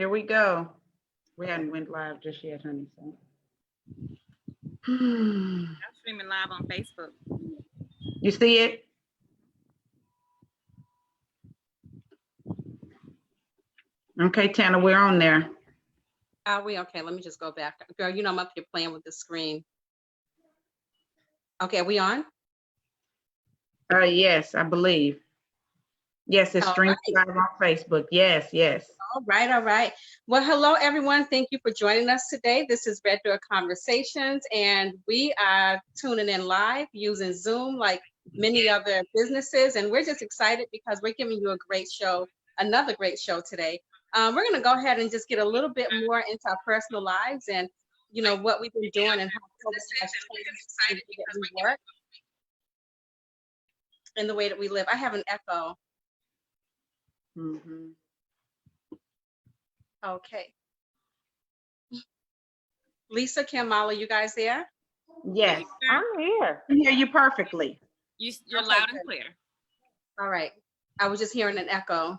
Here we go. We hadn't went live just yet, honey. So. I'm streaming live on Facebook. You see it? Okay, Tana, we're on there. Are we okay? Let me just go back. Girl, you know I'm up here playing with the screen. Okay, are we on? Yes, I believe. Yes, it's streamed live on Facebook. Yes, yes. All right, all right. Well, hello, everyone. Thank you for joining us today. This is Red Door Conversations, and we are tuning in live using Zoom like many other businesses, and we're just excited because we're giving you a great show, another great show today. We're going to go ahead and just get a little bit more into our personal lives and, you know, what we've been doing and how COVID has changed the way that we work and the way that we live. I have an echo. Mm-hmm. Okay. Lisa, Kamala, you guys there? Yes, I'm here. I hear you perfectly. You're loud and clear. All right. I was just hearing an echo.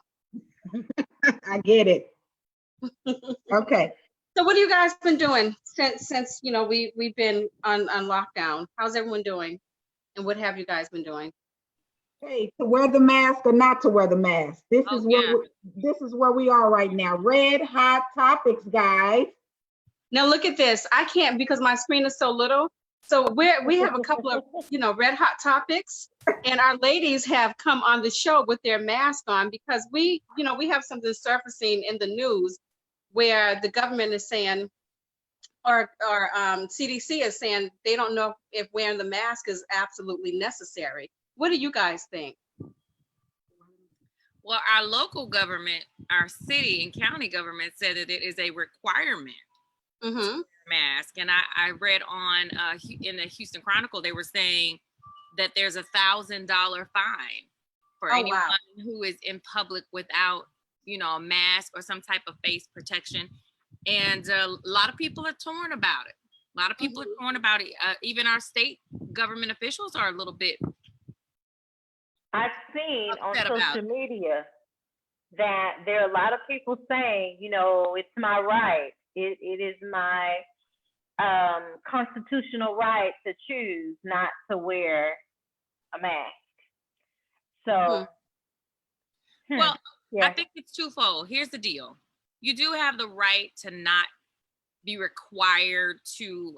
I get it. Okay. So what have you guys been doing since you know we've been on lockdown? How's everyone doing? And what have you guys been doing? Hey, to wear the mask or not to wear the mask. This is where we are right now. Red hot topics, guys. Now look at this. I can't because my screen is so little. So we have a couple of red hot topics, and our ladies have come on the show with their mask on because we have something surfacing in the news where the government is saying, or CDC is saying they don't know if wearing the mask is absolutely necessary. What do you guys think? Well, our local government, our city and county government said that it is a requirement. Mm-hmm. Mask, and I read on in the Houston Chronicle they were saying that there's $1,000 fine for anyone who is in public without a mask or some type of face protection, and a lot of people are torn about it. A lot of people are torn about it. Even our state government officials are a little bit. I've seen on social media that there are a lot of people saying, it's my right. It is my constitutional right to choose not to wear a mask. So, well, yeah. I think it's twofold. Here's the deal. You do have the right to not be required to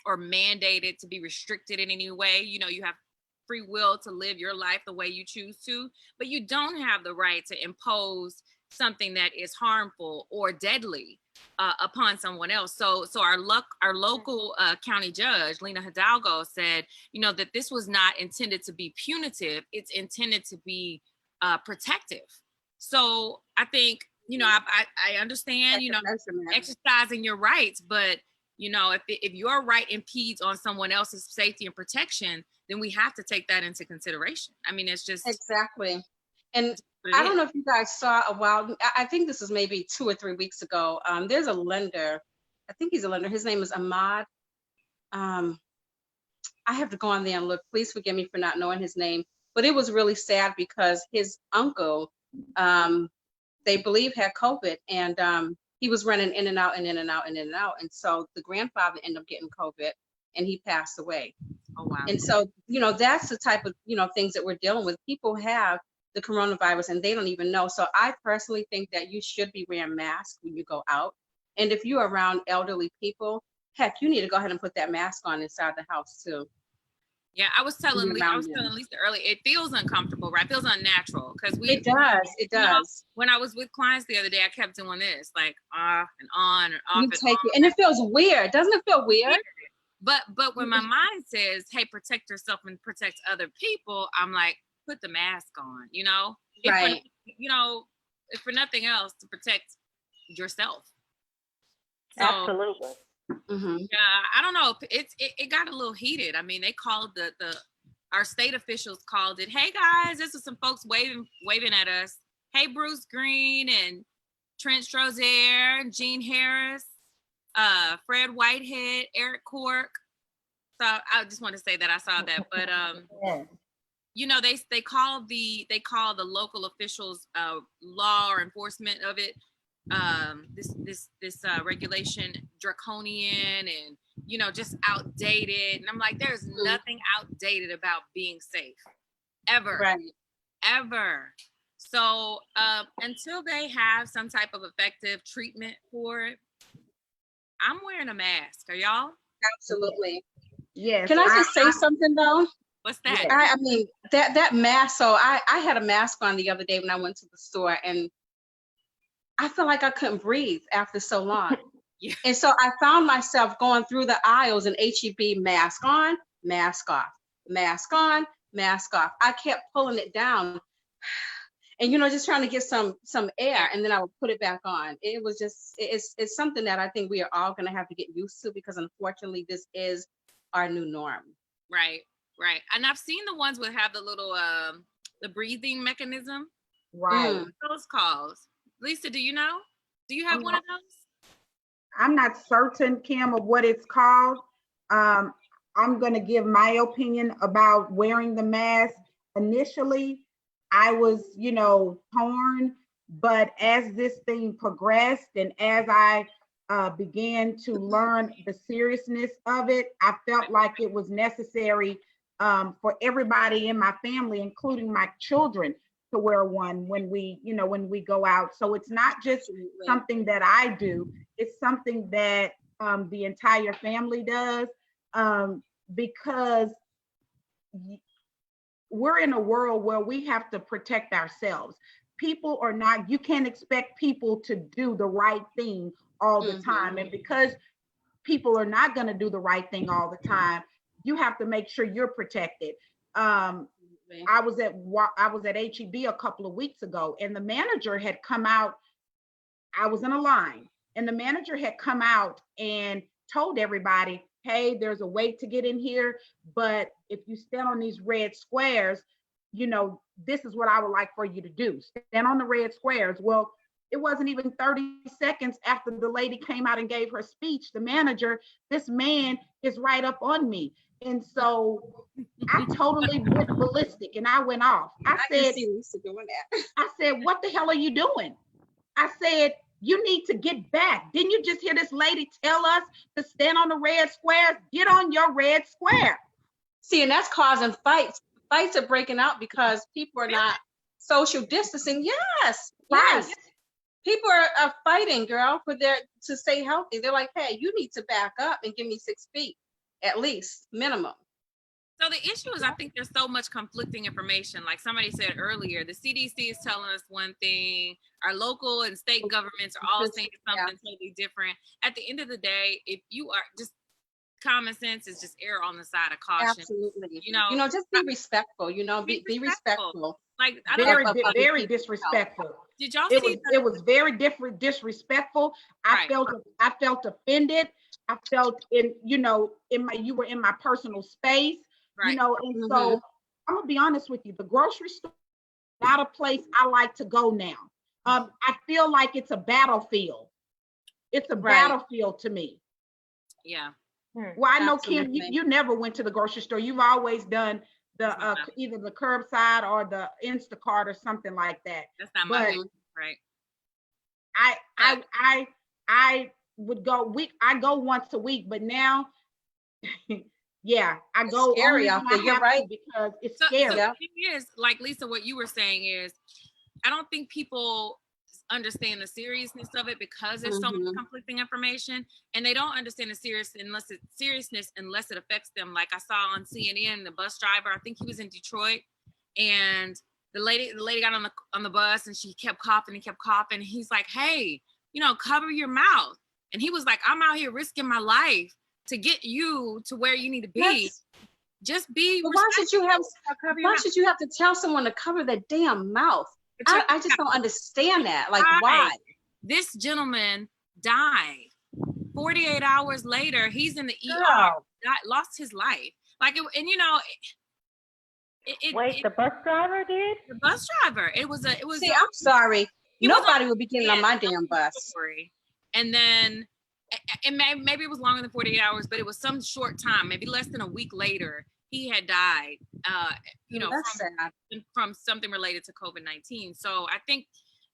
or mandated to be restricted in any way. You have free will to live your life the way you choose to, but you don't have the right to impose something that is harmful or deadly upon someone else. So our local county judge, Lena Hidalgo, said, that this was not intended to be punitive. It's intended to be protective. So I think, I understand, exercising your rights, but, if your right impedes on someone else's safety and protection, then we have to take that into consideration. I mean, it's just. Exactly. And I don't know if you guys saw a while, I think this was maybe 2 or 3 weeks ago. There's a lender, I think he's a lender. His name is Ahmad. I have to go on there and look. Please forgive me for not knowing his name. But it was really sad because his uncle, they believe had COVID, and he was running in and out and in and out and in and out. And so the grandfather ended up getting COVID and he passed away. Oh, wow. And so, that's the type of, things that we're dealing with. People have the coronavirus and they don't even know. So I personally think that you should be wearing masks when you go out. And if you're around elderly people, heck, you need to go ahead and put that mask on inside the house too. Yeah, I was telling Lisa earlier, it feels uncomfortable, right? It feels unnatural because it does. When I was with clients the other day, I kept doing this, like off and on and off. And it feels weird. Doesn't it feel weird? But when my mind says, hey, protect yourself and protect other people, I'm like, put the mask on, Right. If for nothing else, to protect yourself. So, absolutely. Mm-hmm. Yeah, I don't know. It got a little heated. I mean, they called our state officials called it. Hey guys, this is some folks waving at us. Hey, Bruce Green and Trent Strozier and Gene Harris, Fred Whitehead, Eric Cork. So I just want to say that I saw that, but they call the local officials law or enforcement of it this regulation draconian and, you know, just outdated. And I'm like, there's nothing outdated about being safe ever, ever. So until they have some type of effective treatment for it, I'm wearing a mask. Are y'all? Absolutely. Yes. Can I just say something though? What's that? I mean, that mask. So I had a mask on the other day when I went to the store, and I felt like I couldn't breathe after so long. Yeah. And so I found myself going through the aisles in HEB, mask on, mask off, mask on, mask off. I kept pulling it down and, you know, just trying to get some air, and then I would put it back on. It was just, it's something that I think we are all going to have to get used to, because unfortunately this is our new norm. Right. And I've seen the ones that have the little, the breathing mechanism. Right. What are those called? Lisa, do you know? Do you have one of those? I'm not certain, Kim, of what it's called. I'm going to give my opinion about wearing the mask. Initially, I was, you know, torn, but as this thing progressed and as I began to learn the seriousness of it, I felt like it was necessary for everybody in my family, including my children, to wear one when we, you know, when we go out. So it's not just something that I do, it's something that the entire family does, because we're in a world where we have to protect ourselves. People are not, you can't expect people to do the right thing all the time. And because people are not going to do the right thing all the time, you have to make sure you're protected. I was at HEB a couple of weeks ago, and the manager had come out. I was in a line, and the manager had come out and told everybody, hey, there's a way to get in here, but if you stand on these red squares, you know, this is what I would like for you to do. Stand on the red squares. Well, it wasn't even 30 seconds after the lady came out and gave her speech, the manager, this man is right up on me. And so I totally went ballistic and I went off. I said, see Lisa doing that. I said, what the hell are you doing? I said, you need to get back. Didn't you just hear this lady tell us to stand on the red squares? Get on your red square. See, and that's causing fights. Fights are breaking out because people are not social distancing. Yes. People are fighting, girl, to stay healthy. They're like, hey, you need to back up and give me 6 feet, at least, minimum. So the issue is, I think there's so much conflicting information. Like somebody said earlier, the CDC is telling us one thing, our local and state governments are all saying something totally different. At the end of the day, if you are just, common sense is just err on the side of caution. Absolutely. You know, just be respectful. You know, be respectful. Like very disrespectful. Did y'all see? It was very disrespectful. I felt offended. I felt you were in my personal space. Right. You know, and so I'm gonna be honest with you. The grocery store is not a place I like to go now. I feel like it's a battlefield. It's a battlefield to me. Yeah. Well, I know, Kim, you never went to the grocery store. You've always done the either the curbside or the Instacart or something like that. That's not my thing, right? I would go I go once a week, but now I go scary out there. You're right, because it's scary. So the thing is, like Lisa, what you were saying is, I don't think people understand the seriousness of it because there's so much conflicting information, and they don't understand the seriousness unless it affects them. Like I saw on CNN, the bus driver, I think he was in Detroit, and the lady got on the bus and she kept coughing and kept coughing. He's like, hey, you know, cover your mouth. And he was like, I'm out here risking my life to get you to where you need to be. Just be. But why should you have to tell someone to cover their damn mouth? I just don't understand that. Like, why? This gentleman died. 48 hours later, he's in the ER, lost his life. Like, and you know, the bus driver did? The bus driver. It was. See, I'm sorry. Nobody would be getting on my damn bus. And then, and maybe it was longer than 48 hours, but it was some short time, maybe less than a week later, he had died, from something related to COVID-19. So I think,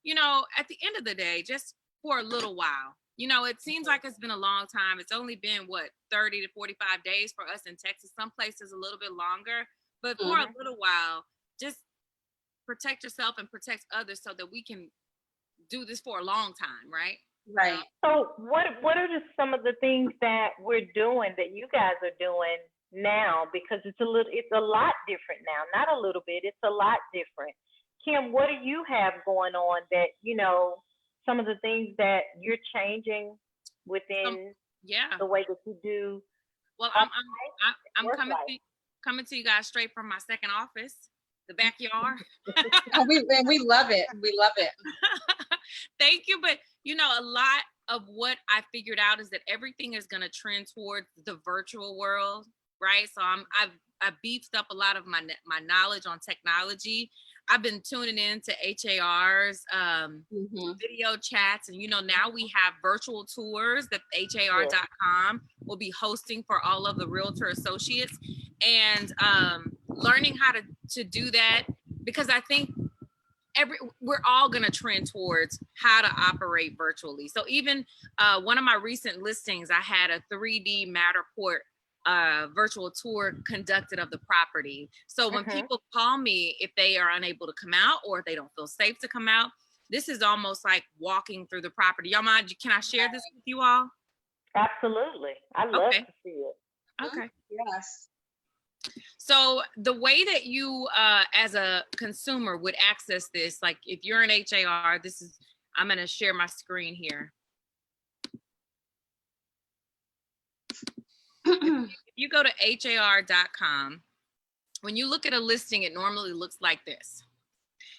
you know, at the end of the day, just for a little while. You know, it seems like it's been a long time. It's only been 30 to 45 days for us in Texas. Some places a little bit longer, but for a little while, just protect yourself and protect others so that we can do this for a long time, right? Right. So what are just some of the things that we're doing, that you guys are doing now? Because it's a lot different now. Not a little bit, it's a lot different. Kim, what do you have going on that, you know, some of the things that you're changing within the way that you do? Well, I'm coming to you guys straight from my second office, the backyard. we love it. We love it. Thank you. But you know, a lot of what I figured out is that everything is going to trend towards the virtual world, right? So I've beefed up a lot of my knowledge on technology. I've been tuning in to HAR's video chats, and you know, now we have virtual tours that HAR.com will be hosting for all of the realtor associates, and learning how to do that, because I think we're all going to trend towards how to operate virtually. So even one of my recent listings, I had a 3D Matterport virtual tour conducted of the property. So when people call me, if they are unable to come out or if they don't feel safe to come out, this is almost like walking through the property. Y'all mind, can I share this with you all? Absolutely. I love to see it. Okay. Yes. So the way that you as a consumer would access this, like if you're an HAR, I'm going to share my screen here. If you go to HAR.com, when you look at a listing, it normally looks like this.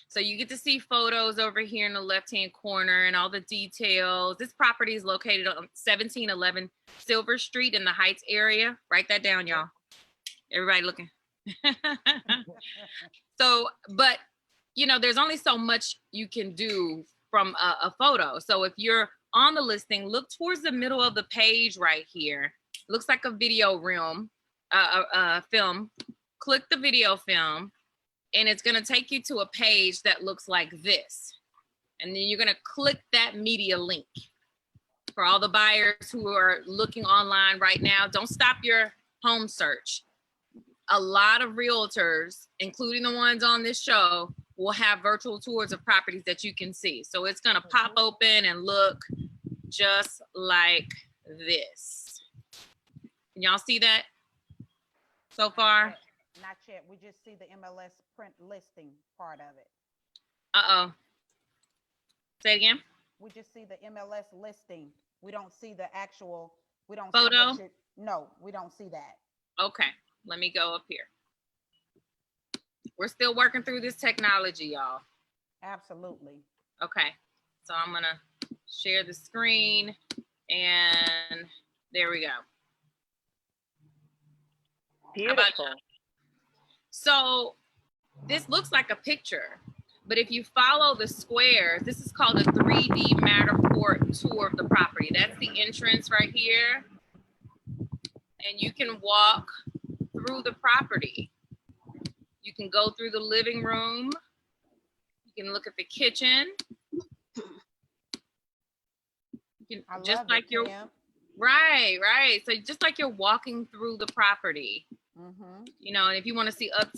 So you get to see photos over here in the left-hand corner and all the details. This property is located on 1711 Silver Street in the Heights area. Write that down, y'all. Everybody looking. So, but you know, there's only so much you can do from a photo. So if you're on the listing, look towards the middle of the page right here. Looks like a video film. Click the video film, and it's going to take you to a page that looks like this. And then you're going to click that media link. For all the buyers who are looking online right now, don't stop your home search. A lot of realtors, including the ones on this show, will have virtual tours of properties that you can see. So it's going to pop open and look just like this. Can y'all see that so far? Not yet. We just see the MLS print listing part of it. Uh-oh. Say it again. We just see the MLS listing. We don't see the actual, we don't photo. See no, we don't see that. Okay, let me go up here. We're still working through this technology, y'all. Absolutely. Okay, so I'm gonna share the screen, and there we go. Beautiful. So this looks like a picture, but if you follow the squares, this is called a 3D Matterport tour of the property. That's the entrance right here. And you can walk through the property. You can go through the living room. You can look at the kitchen. You can, just like you're right. So just like you're walking through the property. You know, and if you want to see up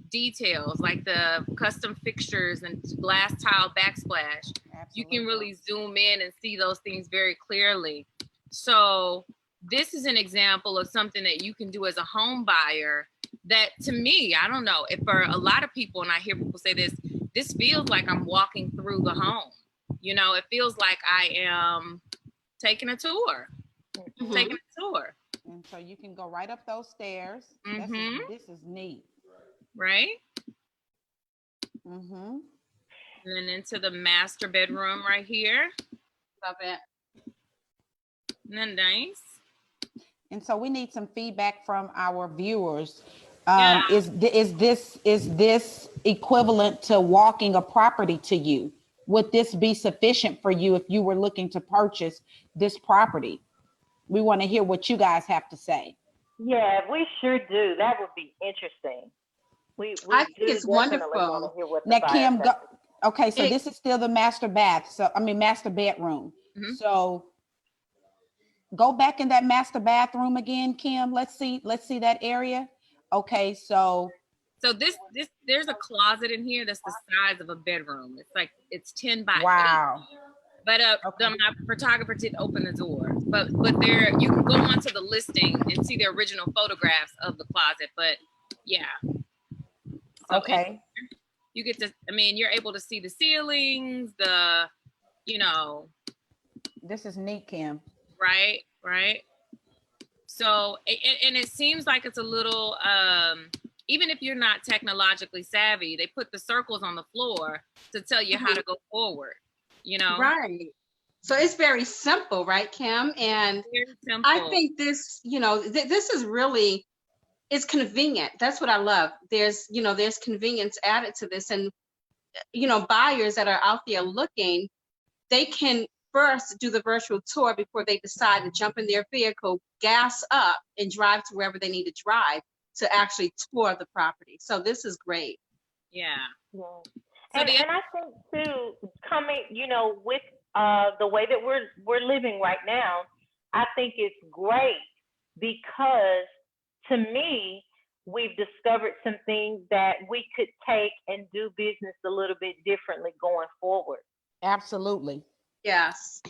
details like the custom fixtures and glass tile backsplash, you can really zoom in and see those things very clearly. So this is an example of something that you can do as a home buyer that, to me, I don't know, if for a lot of people, and I hear people say this feels like I'm walking through the home. You know, it feels like I am taking a tour. Taking a tour. And so you can go right up those stairs. This is neat. Right? And then into the master bedroom right here. Love it. Isn't that nice? And so we need some feedback from our viewers. Yeah. Is this equivalent to walking a property to you? Would this be sufficient for you if you were looking to purchase this property? We want to hear what you guys have to say. Yeah, we sure do. That would be interesting. I think it's wonderful. Now, Kim, Okay, so this is still the master bath. So I mean master bedroom. Mhm. So go back in that master bathroom again, Kim. Let's see that area. Okay, so this there's a closet in here that's the size of a bedroom. It's 10 by 8. wow. But Okay. my photographer didn't open the door. But there you can go onto the listing and see the original photographs of the closet. But yeah. So Okay. you get to, I mean, you're able to see the ceilings, the, you know. This is neat, Kim. Right. So, and it seems like it's a little, even if you're not technologically savvy, they put the circles on the floor to tell you how to go forward, you know? Right. So it's very simple, right, Kim? And Very simple. I think this, this is really, it's convenient. That's what I love. There's convenience added to this. And, buyers that are out there looking, they can first do the virtual tour before they decide to jump in their vehicle, gas up, and drive to wherever they need to drive to actually tour the property. So this is great. Yeah. Yeah. So And I think too, coming, with the way that we're living right now, I think it's great because to me, we've discovered some things that we could take and do business a little bit differently going forward. Absolutely. Yes.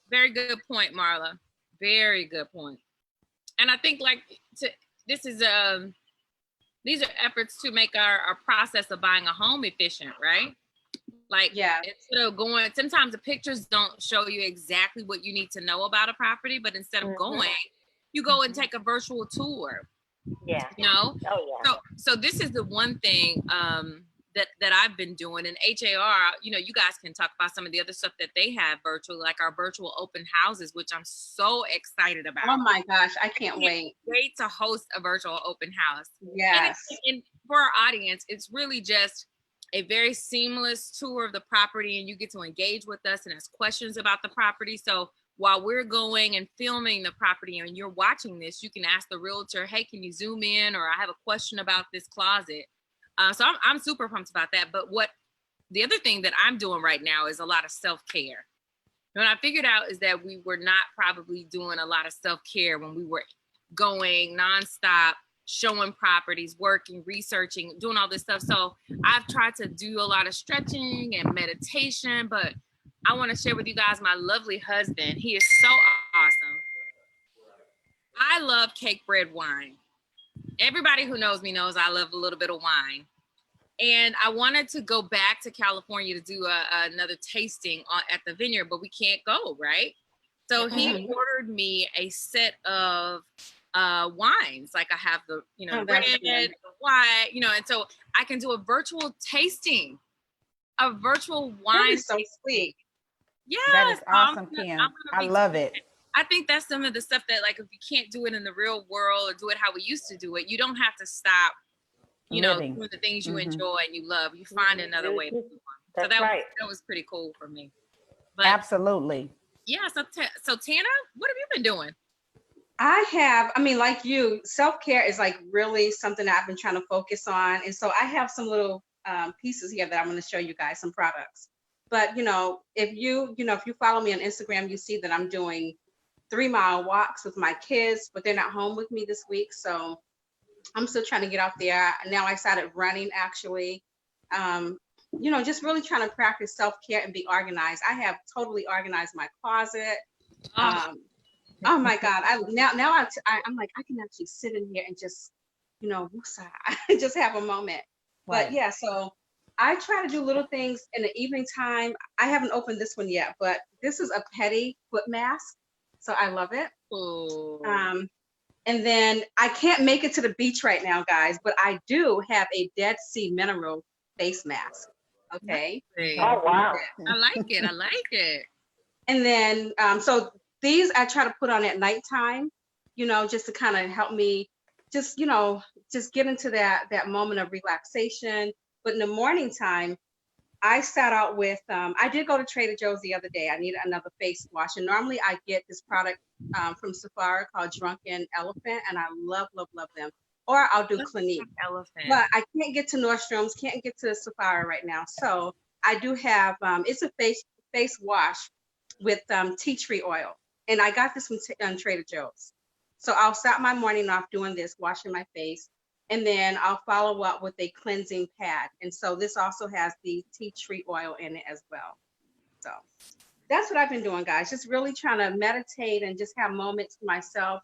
Very good point, Marla. Very good point. And I think these are efforts to make our process of buying a home efficient, right? Instead of going, sometimes the pictures don't show you exactly what you need to know about a property, but instead of going, you go and take a virtual tour. Yeah. Oh yeah. So this is the one thing that I've been doing. And HAR, you guys can talk about some of the other stuff that they have virtual, like our virtual open houses, which I'm so excited about. Oh my gosh, I can't wait. Wait to host a virtual open house. Yes. And for our audience, it's really just a very seamless tour of the property, and you get to engage with us and ask questions about the property. So while we're going and filming the property and you're watching this, you can ask the realtor, hey, can you zoom in? Or I have a question about this closet. So I'm super pumped about that. But the other thing that I'm doing right now is a lot of self-care. What I figured out is that we were not probably doing a lot of self-care when we were going nonstop, showing properties, working, researching, doing all this stuff. So I've tried to do a lot of stretching and meditation, but I want to share with you guys my lovely husband. He is so awesome. I love cake, bread, wine. Everybody who knows me knows I love a little bit of wine. And I wanted to go back to California to do another tasting at the vineyard, but we can't go, right? So he ordered me a set of wines. Like I have the, red, the white, and so I can do a virtual tasting, a virtual wine. That is so sweet. Yeah, that is awesome, Kim. I love it. I think that's some of the stuff that, like, if you can't do it in the real world or do it how we used to do it, you don't have to stop, living. doing the things you enjoy and you love. You find another way to do them. So that was pretty cool for me. But, absolutely. Yeah. So Tana, what have you been doing? Like you, self-care is like really something that I've been trying to focus on. And so I have some little pieces here that I'm going to show you guys, some products. But, if you follow me on Instagram, you see that I'm doing 3-mile walks with my kids, but they're not home with me this week. So I'm still trying to get out there. Now I started running, actually. Just really trying to practice self-care and be organized. I have totally organized my closet. Oh my God. I'm like, I can actually sit in here and just, just have a moment. Right. But yeah, so I try to do little things in the evening time. I haven't opened this one yet, but this is a Petty foot mask. So I love it. Ooh. And then I can't make it to the beach right now, guys, but I do have a Dead Sea mineral face mask. Okay. Oh, wow. I like it. And then, so these I try to put on at nighttime, just to kind of help me just get into that moment of relaxation. But in the morning time, I start out with, I did go to Trader Joe's the other day. I needed another face wash. And normally I get this product from Sephora called Drunken Elephant. And I love, love, love them. Or I'll do Clinique. Elephant. But I can't get to Nordstrom's, can't get to Sephora right now. So I do have, it's a face wash with tea tree oil. And I got this from Trader Joe's. So I'll start my morning off doing this, washing my face, and then I'll follow up with a cleansing pad. And so this also has the tea tree oil in it as well. So that's what I've been doing, guys. Just really trying to meditate and just have moments for myself.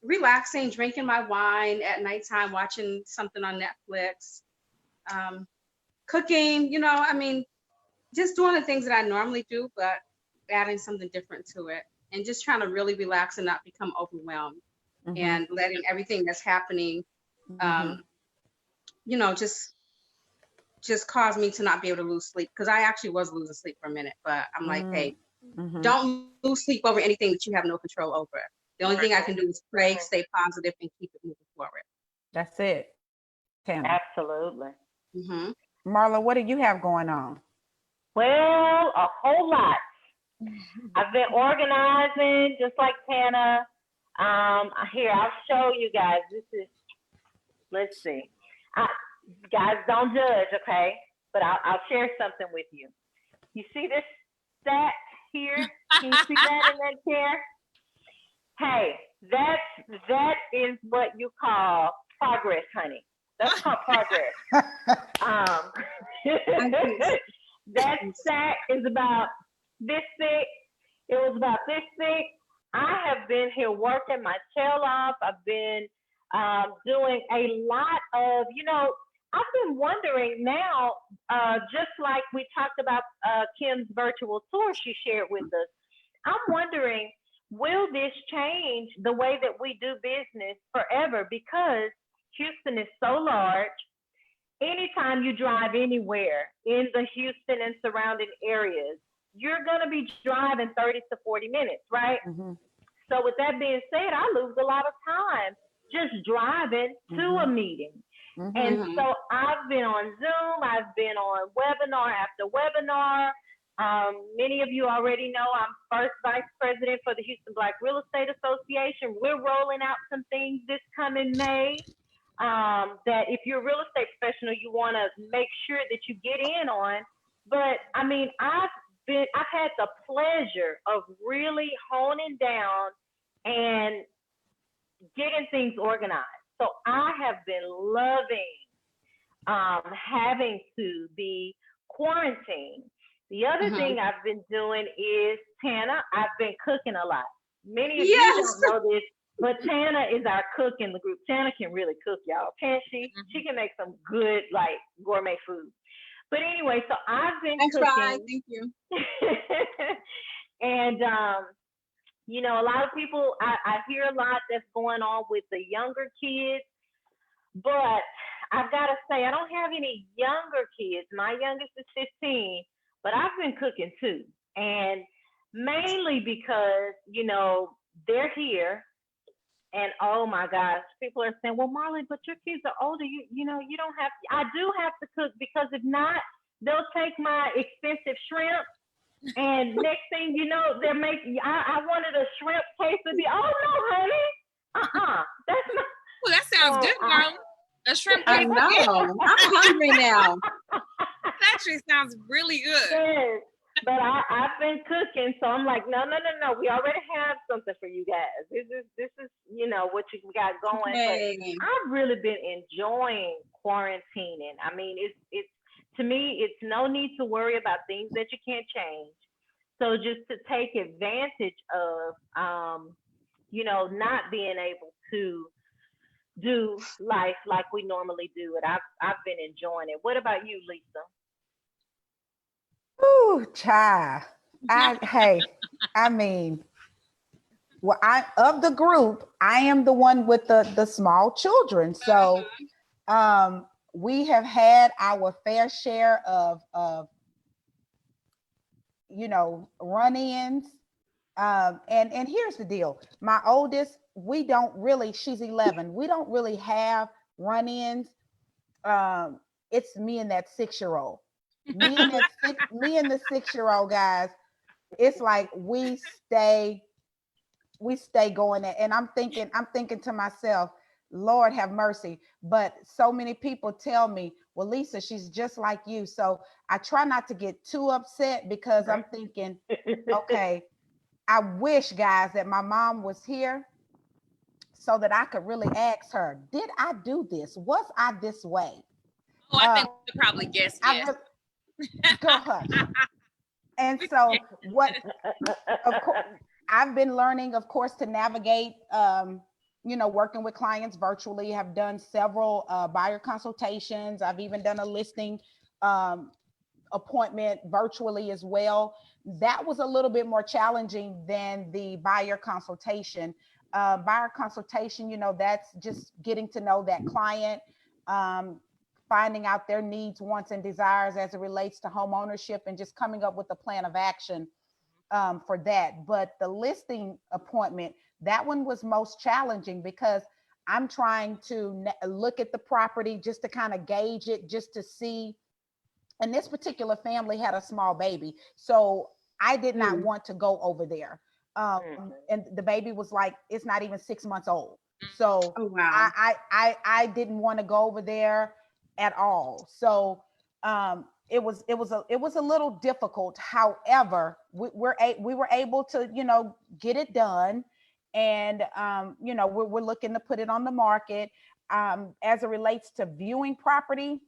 Relaxing, drinking my wine at nighttime, watching something on Netflix, cooking, I mean, just doing the things that I normally do, but adding something different to it, and just trying to really relax and not become overwhelmed, and letting everything that's happening, just cause me to not be able to lose sleep, because I actually was losing sleep for a minute, but I'm like, hey, don't lose sleep over anything that you have no control over. The only thing I can do is pray, stay positive, and keep it moving forward. That's it. Tammy. Absolutely. Marla, what do you have going on? Well, a whole lot. I've been organizing just like Tana. Here, I'll show you guys. Let's see. Guys, don't judge, okay? But I'll share something with you. You see this stack here? Can you see that in that chair? Hey, that is what you call progress, honey. That's called progress. That stack is about this thick. It was about this thick. I have been here working my tail off. I've been doing a lot of, I've been wondering now, just like we talked about Kim's virtual tour she shared with us, I'm wondering, will this change the way that we do business forever? Because Houston is so large. Anytime you drive anywhere in the Houston and surrounding areas, you're going to be driving 30 to 40 minutes, right? So with that being said, I lose a lot of time just driving to a meeting. And so I've been on Zoom, I've been on webinar after webinar. Many of you already know I'm first vice president for the Houston Black Real Estate Association. We're rolling out some things this coming May that if you're a real estate professional, you want to make sure that you get in on. But I mean, I've had the pleasure of really honing down and getting things organized. So I have been loving having to be quarantined. The other thing I've been doing is, Tana, I've been cooking a lot. Many of you don't know this, but Tana is our cook in the group. Tana can really cook, y'all, can't she? She can make some good, like, gourmet food. But anyway, so I've been cooking. Thank you. And, a lot of people, I hear a lot that's going on with the younger kids, but I've got to say, I don't have any younger kids. My youngest is 15, but I've been cooking too. And mainly because, they're here. And oh my gosh, people are saying, well, Marley, but your kids are older. You don't have to. I do have to cook, because if not, they'll take my expensive shrimp. And next thing you know, they're making, I wanted a shrimp quesadilla. Oh no, honey. That's not. Well, that sounds good, Marley. A shrimp I quesadilla. know. I'm hungry now. That actually sounds really good. Yes. But I've been cooking, so I'm like, no. We already have something for you guys. This is what you got going. Hey. But I've really been enjoying quarantining. I mean, it's to me, it's no need to worry about things that you can't change. So just to take advantage of, not being able to do life like we normally do it. I've been enjoying it. What about you, Lisa? Ooh, child. I mean, well, of the group, I am the one with the small children. So we have had our fair share of run-ins. And here's the deal. My oldest, she's 11. We don't really have run-ins. It's me and that 6-year-old. Me and the 6-year-old, guys, it's like we stay going there. And I'm thinking to myself, Lord have mercy. But so many people tell me, well, Lisa, she's just like you. So I try not to get too upset because I'm thinking, okay, I wish, guys, that my mom was here so that I could really ask her, did I do this? Was I this way? Oh, I think we could probably guess yes. Girl, hush. And so what, of course, I've been learning, of course, to navigate, working with clients virtually, have done several buyer consultations. I've even done a listing appointment virtually as well. That was a little bit more challenging than the buyer consultation. Buyer consultation, that's just getting to know that client, finding out their needs, wants, and desires as it relates to home ownership, and just coming up with a plan of action for that. But the listing appointment, that one was most challenging because I'm trying to look at the property just to kind of gauge it, just to see. And this particular family had a small baby, so I did not want to go over there. And the baby was like, it's not even 6 months old. So I didn't want to go over there at all. So it was a little difficult. However, we were able to get it done, and we're looking to put it on the market. As it relates to viewing property,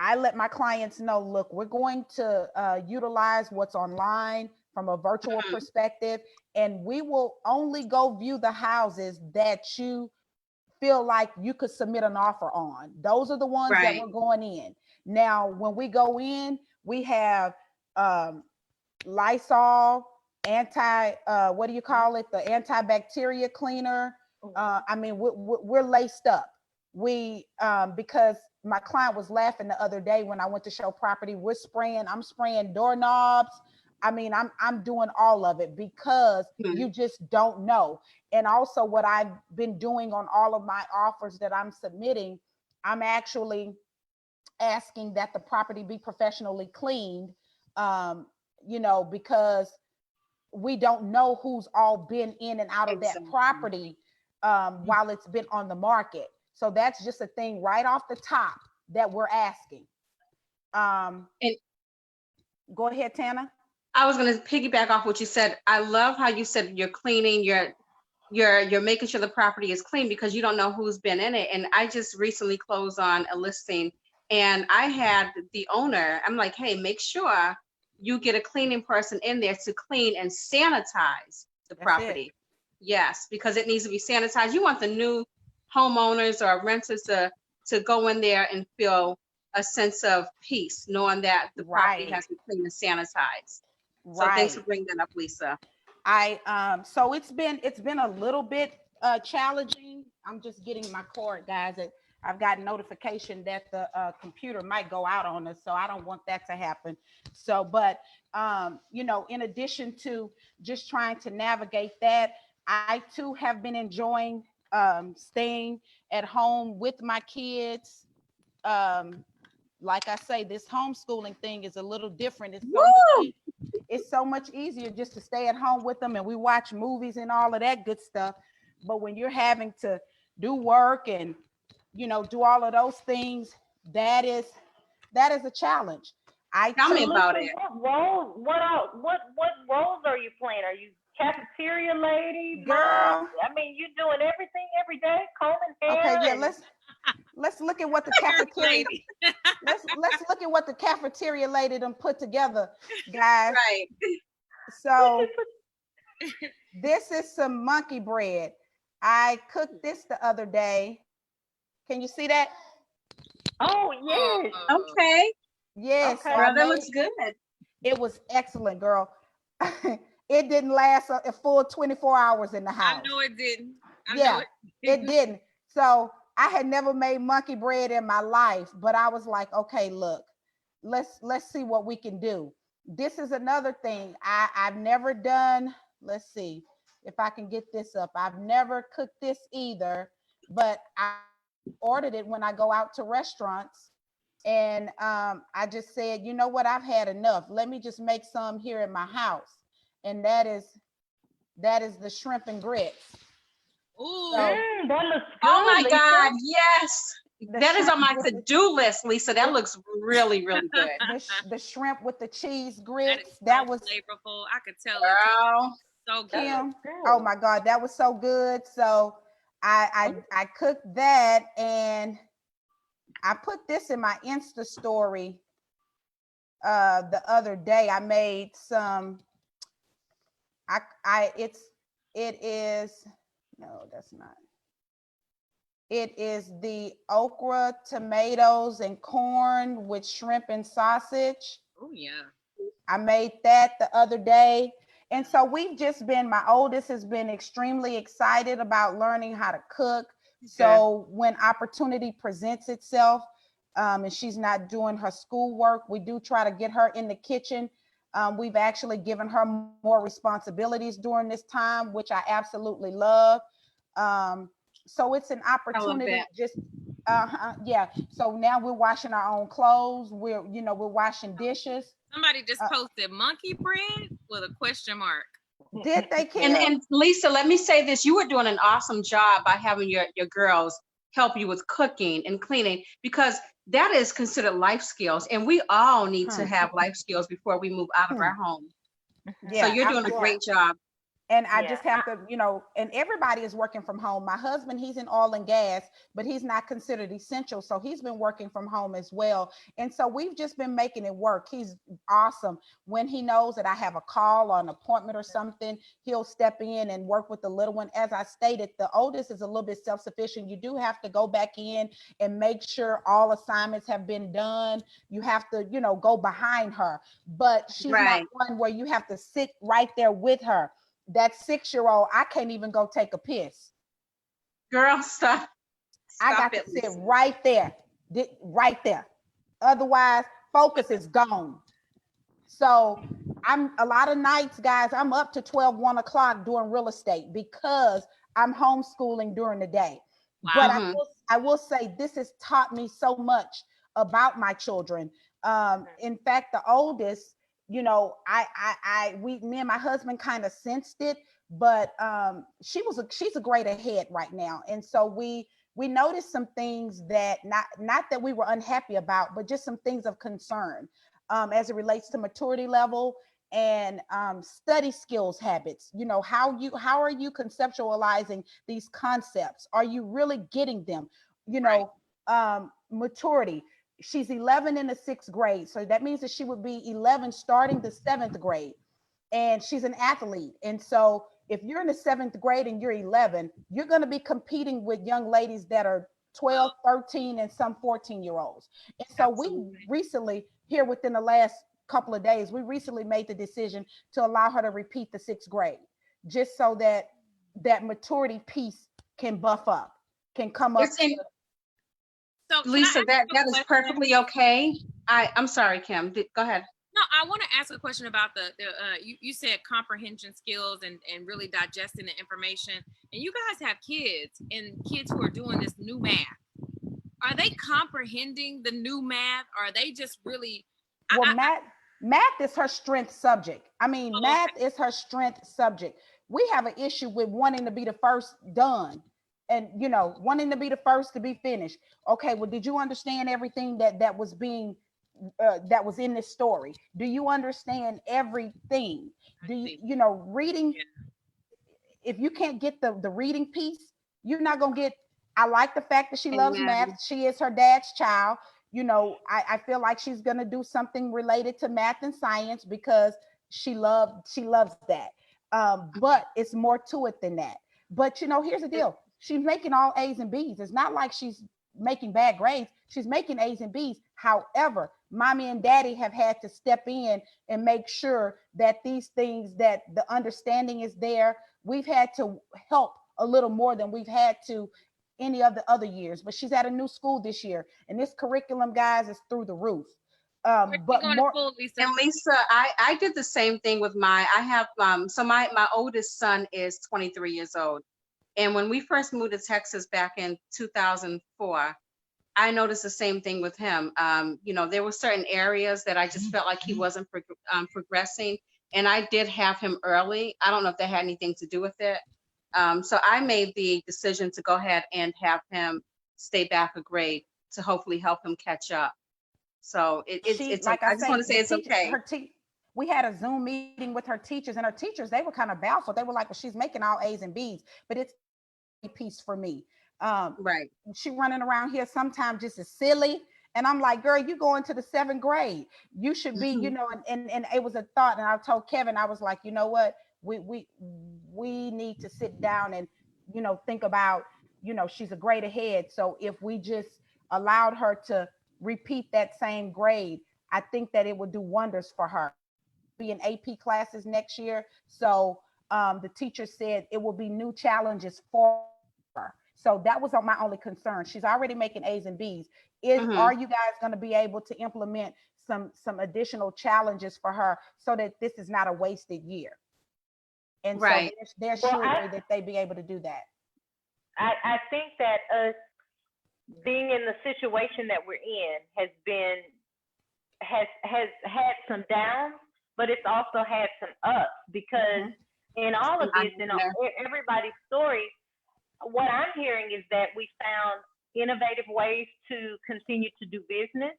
I let my clients know, look, we're going to utilize what's online from a virtual perspective, and we will only go view the houses that you feel like you could submit an offer on. Those are the ones that we're going in. Now, when we go in, we have Lysol, what do you call it? The antibacteria cleaner. I mean, we're laced up. Because my client was laughing the other day when I went to show property, I'm spraying doorknobs. I mean, I'm doing all of it because you just don't know. And also what I've been doing on all of my offers that I'm submitting, I'm actually asking that the property be professionally cleaned, because we don't know who's all been in and out of that property while it's been on the market. So that's just a thing right off the top that we're asking. And go ahead, Tana. I was going to piggyback off what you said. I love how you said you're cleaning, you're making sure the property is clean because you don't know who's been in it. And I just recently closed on a listing, and I had the owner, I'm like, hey, make sure you get a cleaning person in there to clean and sanitize the property. Yes, because it needs to be sanitized. You want the new homeowners or renters to go in there and feel a sense of peace, knowing that the property has been cleaned and sanitized. So thanks for bringing that up, Lisa. So it's been a little bit challenging. I'm just getting my cord, guys. I've got notification that the computer might go out on us, so I don't want that to happen. So, but in addition to just trying to navigate that, I too have been enjoying staying at home with my kids. Like I say, this homeschooling thing is a little different. It's so much easier just to stay at home with them, and we watch movies and all of that good stuff. But when you're having to do work and do all of those things, that is a challenge. Tell me about it. What roles are you playing? Are you cafeteria lady, girl? Mom? I mean, you're doing everything every day, combing hair. Okay, yeah. Let's look at what the cafeteria. let's look at what the cafeteria lady done put together, guys. Right. So this is some monkey bread. I cooked this the other day. Can you see that? Oh yes. Okay. Yes. Okay. Girl, that looks good. It was excellent, girl. It didn't last a full 24 hours in the house. I know it didn't. It didn't. So I had never made monkey bread in my life, but I was like, okay, look, let's see what we can do. This is another thing I've never done. Let's see if I can get this up. I've never cooked this either, but I ordered it when I go out to restaurants. And I just said, you know what, I've had enough. Let me just make some here in my house. And that is the shrimp and grits. Ooh, that looks good. Oh my Lisa. God, yes. That is on my to-do list, Lisa. That looks really, really good. The shrimp with the cheese That grits. is That so was flavorful. I could tell Girl. it's so good. Kim. Oh my God, that was so good. So I cooked that, and I put this in my Insta story the other day. I made some. It is no, that's not. It is the okra, tomatoes, and corn with shrimp and sausage. Oh yeah. I made that the other day. And so we've just been, my oldest has been extremely excited about learning how to cook. So when opportunity presents itself, and she's not doing her schoolwork, we do try to get her in the kitchen. We've actually given her more responsibilities during this time, which I absolutely love. So it's an opportunity. Just yeah. So now we're washing our own clothes. We're washing dishes. Somebody just posted monkey bread with a question mark. Did they, Kim? And Lisa, let me say this: you were doing an awesome job by having your girls help you with cooking and cleaning, because that is considered life skills, and we all need to have life skills before we move out of our home. Yeah, so you're doing a great job. And I just have to, and everybody is working from home. My husband, he's in oil and gas, but he's not considered essential. So he's been working from home as well. And so we've just been making it work. He's awesome. When he knows that I have a call or an appointment or something, he'll step in and work with the little one. As I stated, the oldest is a little bit self-sufficient. You do have to go back in and make sure all assignments have been done. You have to, go behind her, but she's not one where you have to sit right there with her. That 6-year-old, I can't even go take a piss. Girl, stop. I got to sit right there. Otherwise, focus is gone. So I'm a lot of nights, guys, I'm up to 12, 1 o'clock doing real estate because I'm homeschooling during the day. Wow. But I will say this has taught me so much about my children. In fact, the oldest, me and my husband kind of sensed it, but she's a grade ahead right now. And so we noticed some things that not that we were unhappy about, but just some things of concern as it relates to maturity level and study skills habits. How are you conceptualizing these concepts? Are you really getting them? Maturity. She's 11 in the 6th grade. So that means that she would be 11 starting the 7th grade. And she's an athlete. And so if you're in the 7th grade and you're 11, you're going to be competing with young ladies that are 12, 13, and some 14-year-olds. And so we recently, here within the last couple of days, we recently made the decision to allow her to repeat the 6th grade, just so that that maturity piece can buff up, can come up. So Lisa, that is perfectly okay. I'm sorry, Kim. Go ahead. No, I want to ask a question about you said comprehension skills and really digesting the information. And you guys have kids who are doing this new math. Are they comprehending the new math? Or are they just really? Well, math is her strength subject. Math is her strength subject. We have an issue with wanting to be the first done. And wanting to be the first to be finished. Okay, well, did you understand everything that was being that was in this story? Do you understand everything? Do you reading? Yeah. If you can't get the reading piece, you're not gonna get. I like the fact that she loves math. She is her dad's child. I feel like she's gonna do something related to math and science because she loves that. But it's more to it than that. But here's the deal. She's making all A's and B's. It's not like she's making bad grades. She's making A's and B's. However, mommy and daddy have had to step in and make sure that these things, that the understanding is there. We've had to help a little more than we've had to any of the other years. But she's at a new school this year, and this curriculum, guys, is through the roof. But more, school, Lisa? And Lisa, I did the same thing with I have so my oldest son is 23 years old. And when we first moved to Texas back in 2004, I noticed the same thing with him. There were certain areas that I just felt like he wasn't progressing. And I did have him early. I don't know if that had anything to do with it. So I made the decision to go ahead and have him stay back a grade. to hopefully help him catch up. So it's like I just want to say it's okay. We had a Zoom meeting with her teachers, and her teachers, they were kind of baffled. They were like, well, she's making all A's and B's, but it's a piece for me. Right. She running around here sometimes just as silly. And I'm like, girl, you going to the 7th grade. You should be, you know, and it was a thought. And I told Kevin, I was like, you know what? We need to sit down and, you know, think about, you know, she's a grade ahead. So if we just allowed her to repeat that same grade, I think that it would do wonders for her. Be in AP classes next year. So the teacher said it will be new challenges for her. So that was my only concern. She's already making A's and B's. Are you guys going to be able to implement some additional challenges for her so that this is not a wasted year? And right. So there's surely that they be able to do that. I think that us being in the situation that we're in has had some downs, but it's also had some ups, because in all of this, in everybody's story, what I'm hearing is that we found innovative ways to continue to do business.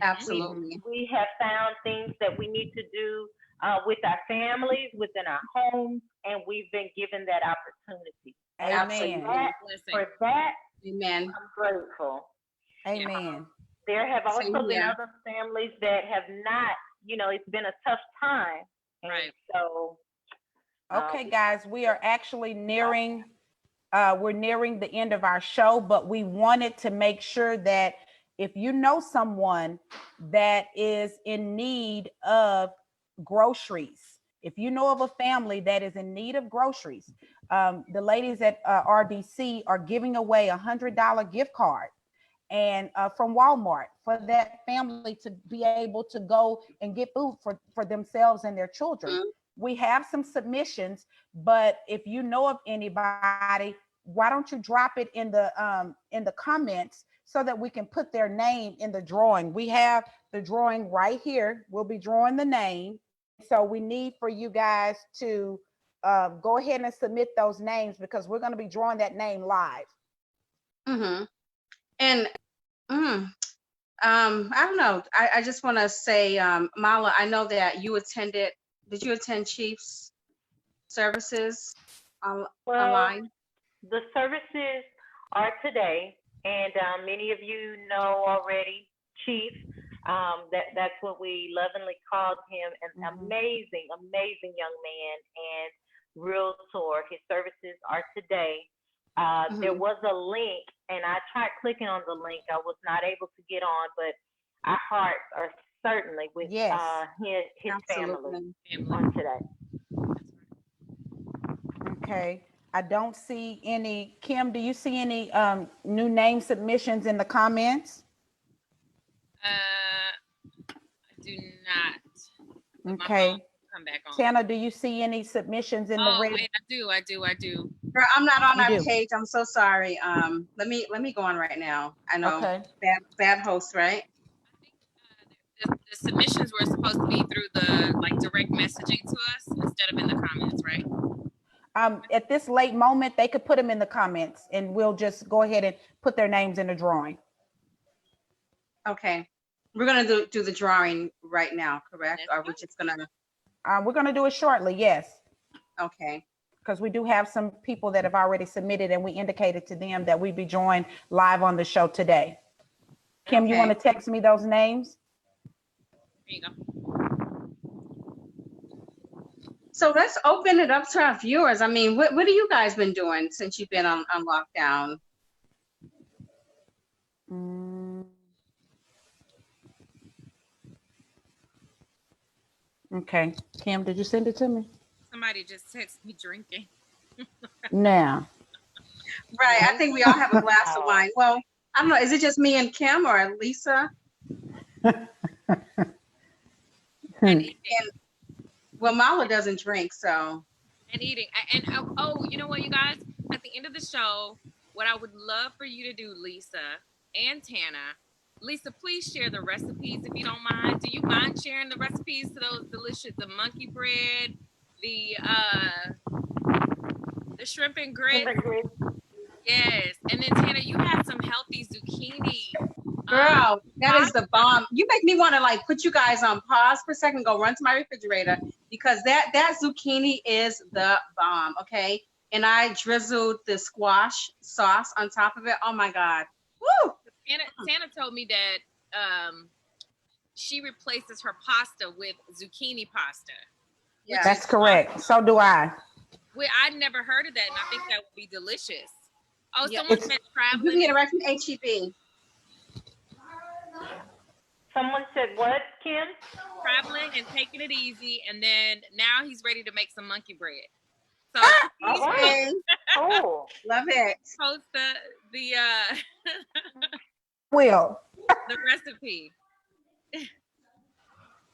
Absolutely. We have found things that we need to do with our families, within our homes, and we've been given that opportunity. Amen. For that, amen. I'm grateful. Amen. There have also been other families that have not, you know, it's been a tough time. Right. So. Okay, guys, we are actually nearing the end of our show, but we wanted to make sure that if you know someone that is in need of groceries, if you know of a family that is in need of groceries, the ladies at RDC are giving away $100 gift card and from Walmart for that family to be able to go and get food for themselves and their children. We have some submissions, but if you know of anybody, why don't you drop it in the comments so that we can put their name in the drawing. We have the drawing right here. We'll be drawing the name. So we need for you guys to go ahead and submit those names, because we're going to be drawing that name live. And I don't know. I just want to say, Mala, I know that you attended. Did you attend Chief's services online? The services are today, and many of you know already Chief. That's what we lovingly called him. An amazing, amazing young man and realtor. His services are today. There was a link, and I tried clicking on the link. I was not able to get on, but our hearts are certainly with his family on today. Okay. I don't see any. Kim, do you see any new name submissions in the comments? I do not. Okay. Come back on. Tana, do you see any submissions in the red? Wait, I do. Girl, I'm not on that page. I'm so sorry. Let me go on right now. I know. Okay. Bad host, right? I think the submissions were supposed to be through the direct messaging to us instead of in the comments, right? At this late moment, they could put them in the comments, and we'll just go ahead and put their names in the drawing. Okay. We're gonna do the drawing right now, correct? Or we're just gonna. We're gonna do it shortly. Yes. Okay. Because we do have some people that have already submitted, and we indicated to them that we'd be joined live on the show today. Kim, you want to text me those names? There you go. So let's open it up to our viewers. I mean, what have you guys been doing since you've been on lockdown? Okay. Kim, did you send it to me? Somebody just texted me drinking. Now. Right. I think we all have a glass of wine. Well, I don't know. Is it just me and Kim or Lisa? Well, Mala doesn't drink, so. And eating. And you know what, you guys? At the end of the show, what I would love for you to do, Lisa and Tana. Lisa, please share the recipes if you don't mind. Do you mind sharing the recipes to those delicious, the monkey bread, the shrimp and grits? Yes. And then Tana, you had some healthy zucchini Girl, that is the bomb. You make me want to like put you guys on pause for a second, go run to my refrigerator because that zucchini is the bomb. Okay. And I drizzled the squash sauce on top of it. Oh my God. Woo! Santa told me that she replaces her pasta with zucchini pasta. Yeah. That's correct. So do I. Well, I'd never heard of that, and I think that would be delicious. Oh, Yeah, someone said You traveling. can get it right from HEB. Someone said what, Kim? Traveling and taking it easy, and then now he's ready to make some monkey bread. So All right. Oh, Love it. post the Will. the recipe.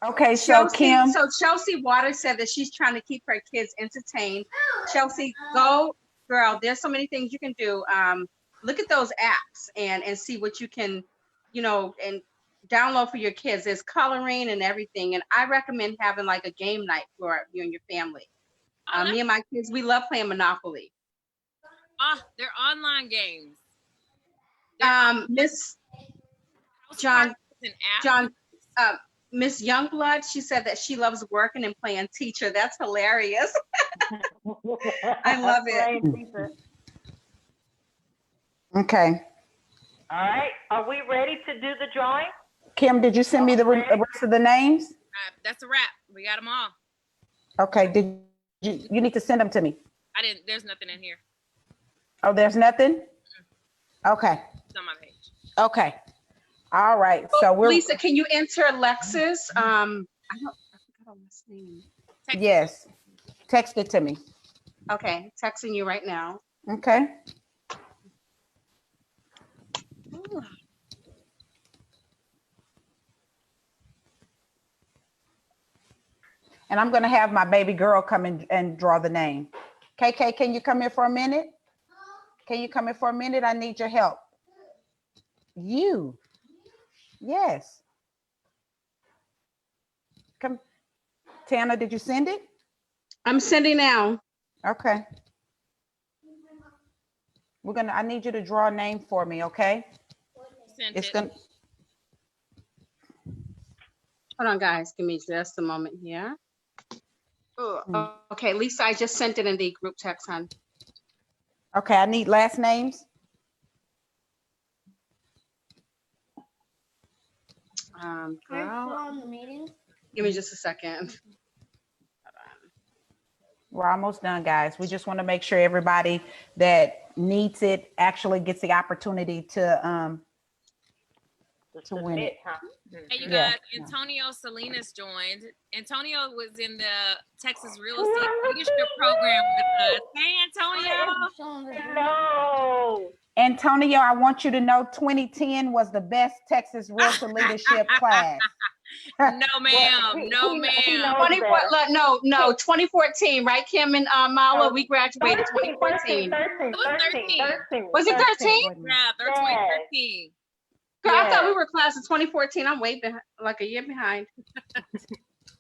Okay, so Kim. So Chelsea Waters said that she's trying to keep her kids entertained. Chelsea, go, girl. There's so many things you can do. Look at those apps and see what you can, and download for your kids. There's coloring and everything. And I recommend having like a game night for you and your family. Me and my kids, we love playing Monopoly. They're online games. Miss Miss Youngblood, she said that she loves working and playing teacher. That's hilarious. I love it. Okay. All right. Are we ready to do the drawing? Kim, did you send me the rest of the names? That's a wrap. We got them all. Okay. Did you need to send them to me? I didn't. There's nothing in here. Oh, there's nothing? Okay. It's on my page. Okay. All right. So we're Lisa, can you enter Alexis? I forgot her last name. Yes. Text it to me. Okay, texting you right now. Okay. And I'm going to have my baby girl come in and draw the name. KK, can you come here for a minute? Can you come here for a minute? I need your help. You. Yes. Come. Tana, did you send it? I'm sending now. Okay. I need you to draw a name for me, okay? It's gonna. Hold on, guys. Give me just a moment here. Oh, okay, Lisa, I just sent it in the group text, hon. Okay, I need last names. Girl, give me just a second. We're almost done, guys. We just want to make sure everybody that needs it actually gets the opportunity to win it. Huh? Hey, you Yeah. guys, Antonio Salinas joined. Antonio was in the Texas Real Estate Leadership Program with us. Hey, Antonio. No. Antonio, I want you to know 2010 was the best Texas Realtor Leadership class. No, ma'am. No, ma'am. 2014, right, Kim and Mala? We graduated 2014. 13. Was it 13? Yeah, they're 2013. Girl, I thought we were class of 2014. I'm way behind, like a year behind.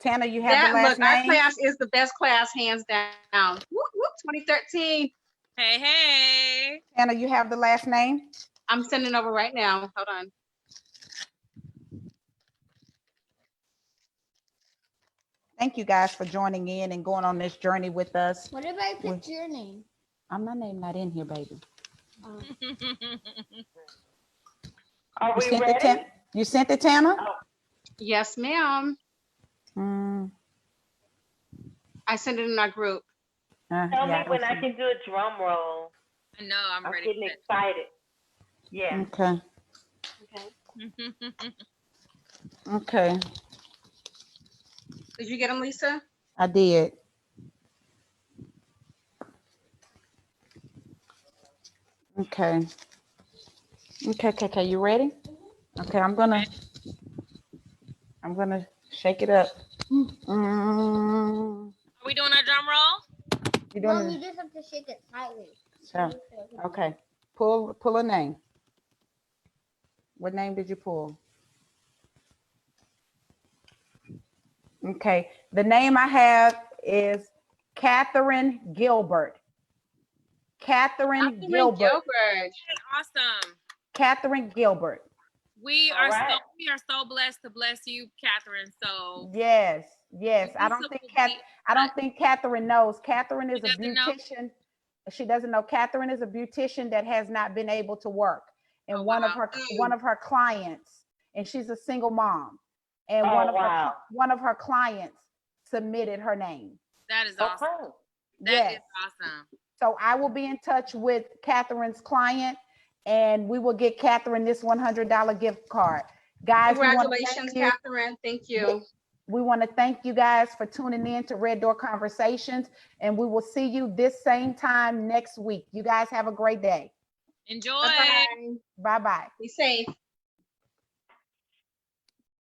Tana, you have the last our name? class is the best class, hands down. Whoop, whoop, 2013. Hey. Tana, you have the last name? I'm sending over right now. Hold on. Thank you guys for joining in and going on this journey with us. What if I put your name? My name not in here, baby. Are we You ready? you sent it, Tana? Yes, ma'am. Mm, I sent it in our group. Tell yeah, me I when don't I see can do a drum roll. I know, I'm I'm ready. getting excited. Yeah. it. Okay. Okay. Did you get them, Lisa? I did. Okay. Okay, you ready? Okay, I'm gonna shake it up. Are we doing our drum roll? You No, doing you just have to shake it slightly. so, okay. Pull a name. What name did you pull? Okay, the name I have is Katherine Gilbert. Katherine Gilbert. Awesome. Katherine Gilbert. We All are right. so blessed to bless you, Katherine. So Yes, yes. I don't will think Katherine knows. Katherine is a doesn't know. beautician. She doesn't know. Katherine is a beautician that has not been able to work. And Oh, one wow. of her clients, and she's a single mom, and Oh, wow. one of her clients submitted her name. That is awesome. Okay. That is Yes. awesome. So I will be in touch with Katherine's client, and we will get Katherine this $100 gift card. Guys, Congratulations, Katherine. Thank you. we want to thank you guys for tuning in to Red Door Conversations, and we will see you this same time next week. You guys have a great day. Enjoy. Bye-bye. Bye-bye. Be safe.